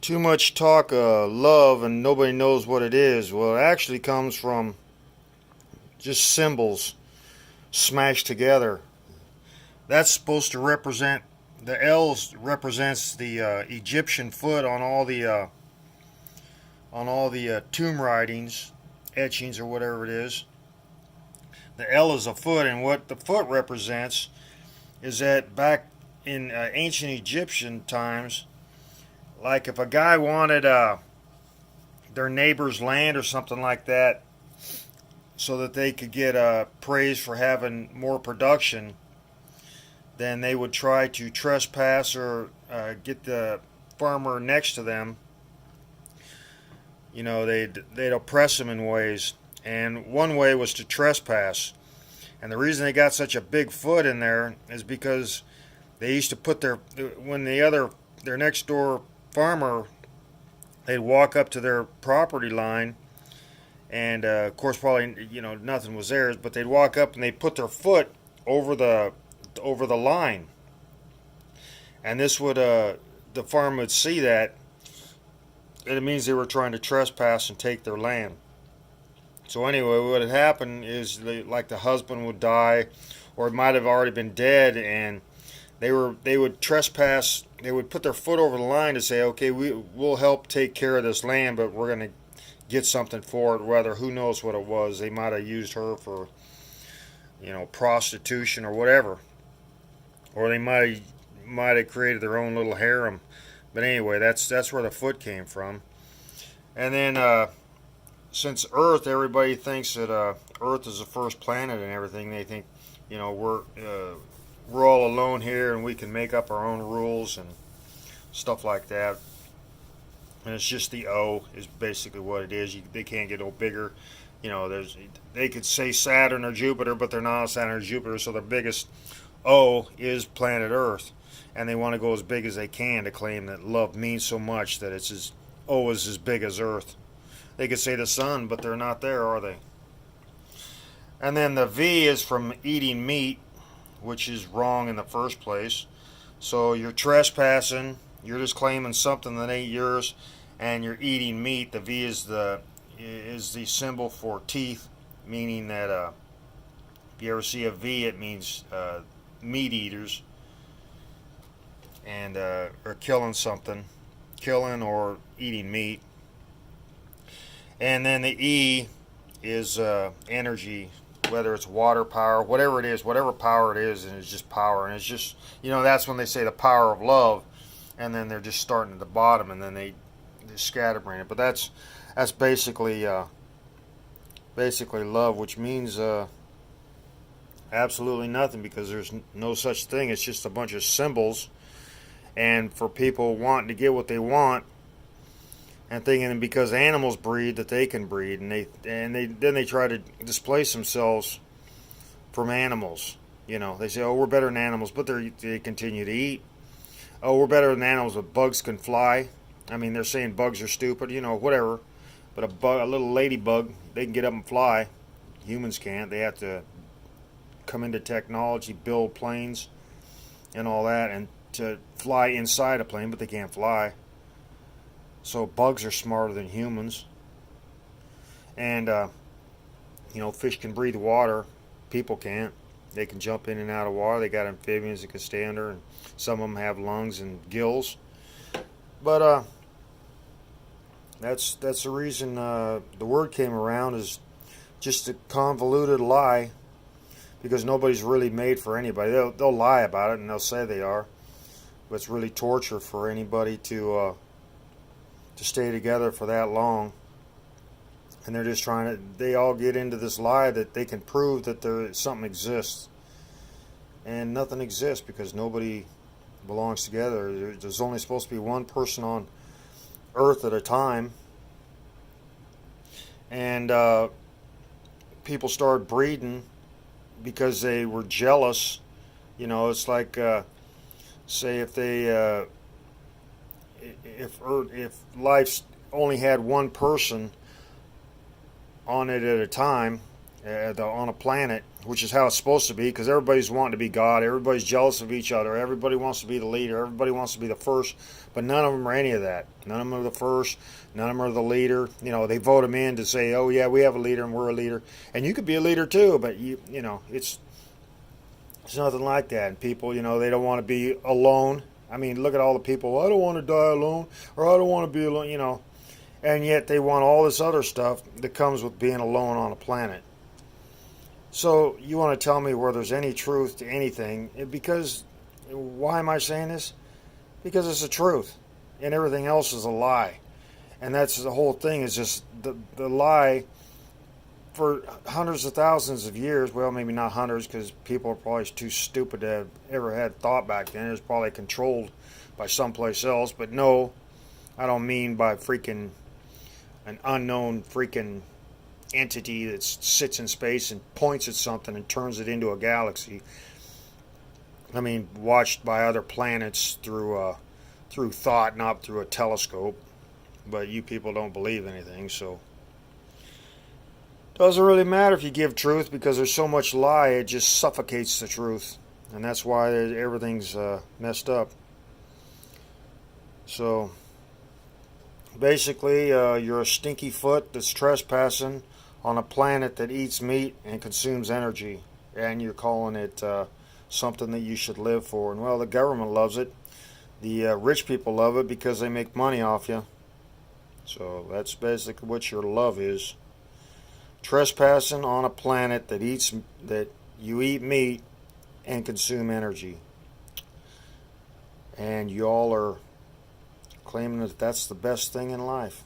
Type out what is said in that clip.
Too much talk of love and nobody knows what it is. Well, it actually comes from just symbols smashed together. That's supposed to represent the L's represents the Egyptian foot on all the tomb writings, etchings or whatever it is. The L is a foot, and what the foot represents is that back in ancient Egyptian times, like if a guy wanted their neighbor's land or something like that, so that they could get praise for having more production, then they would try to trespass or get the farmer next to them. They'd oppress him in ways, and one way was to trespass. And the reason they got such a big foot in there is because they used to put when their next door farmer, they'd walk up to their property line, and of course probably nothing was theirs, but they'd walk up and they'd put their foot over the line, and this would the farmer would see that, and it means they were trying to trespass and take their land. So anyway, what had happened is like the husband would die, or it might have already been dead, and they would trespass. They would put their foot over the line to say, okay, we'll help take care of this land, but we're going to get something for it. Whether who knows what it was, they might have used her for prostitution or whatever, or they might have created their own little harem. But anyway, that's where the foot came from. And then since Earth, everybody thinks that Earth is the first planet and everything. They think we're all alone here and we can make up our own rules and stuff like that. And it's just the O is basically what it is. They can't get no bigger. They could say Saturn or Jupiter, but they're not Saturn or Jupiter. So the biggest O is planet Earth, and they want to go as big as they can to claim that love means so much that O is as big as Earth. They could say the sun, but they're not there, are they? And then the V is from eating meat, which is wrong in the first place. So you're trespassing, you're just claiming something that ain't yours, and you're eating meat. The V is the symbol for teeth, meaning that if you ever see a V, it means meat eaters, and or killing something, killing or eating meat. And then the E is energy, whether it's water power, whatever it is, whatever power it is, and it's just power. And it's just, that's when they say the power of love, and then they're just starting at the bottom, and then they scatterbrain it. But that's basically love, which means absolutely nothing, because there's no such thing. It's just a bunch of symbols, and for people wanting to get what they want, and thinking because animals breed that they can breed, and they try to displace themselves from animals. They say, oh, we're better than animals, but they continue to eat. Oh, we're better than animals, but bugs can fly. I mean, they're saying bugs are stupid, whatever. But a little ladybug, they can get up and fly. Humans can't. They have to come into technology, build planes, and all that, and to fly inside a plane, but they can't fly. So bugs are smarter than humans. And, fish can breathe water. People can't. They can jump in and out of water. They got amphibians that can stay under, and some of them have lungs and gills. But that's the reason the word came around, is just a convoluted lie, because nobody's really made for anybody. They'll lie about it and they'll say they are, but it's really torture for anybody to stay together for that long. And they're just they all get into this lie that they can prove that something exists, and nothing exists, because nobody belongs together. There's only supposed to be one person on Earth at a time, and people started breeding because they were jealous. It's like say if life only had one person on it at a time, on a planet, which is how it's supposed to be, because everybody's wanting to be God, everybody's jealous of each other, everybody wants to be the leader, everybody wants to be the first, but none of them are any of that. None of them are the first, none of them are the leader. They vote them in to say, oh yeah, we have a leader and we're a leader, and you could be a leader too, but it's nothing like that. And people, they don't want to be alone. I mean, look at all the people. I don't want to die alone, or I don't want to be alone. And yet they want all this other stuff that comes with being alone on a planet. So you want to tell me where there's any truth to anything? Because why am I saying this? Because it's the truth, and everything else is a lie. And that's the whole thing, is just the lie for hundreds of thousands of years. Well, maybe not hundreds, because people are probably too stupid to have ever had thought back then. It was probably controlled by someplace else. But no, I don't mean by freaking an unknown freaking entity that sits in space and points at something and turns it into a galaxy. I mean, watched by other planets through thought, not through a telescope. But you people don't believe anything, so doesn't really matter if you give truth, because there's so much lie, it just suffocates the truth, and that's why everything's messed up. So basically, you're a stinky foot that's trespassing on a planet that eats meat and consumes energy, and you're calling it something that you should live for. And well, the government loves it. The rich people love it because they make money off you. So that's basically what your love is. Trespassing on a planet that you eat meat and consume energy. And you all are claiming that that's the best thing in life.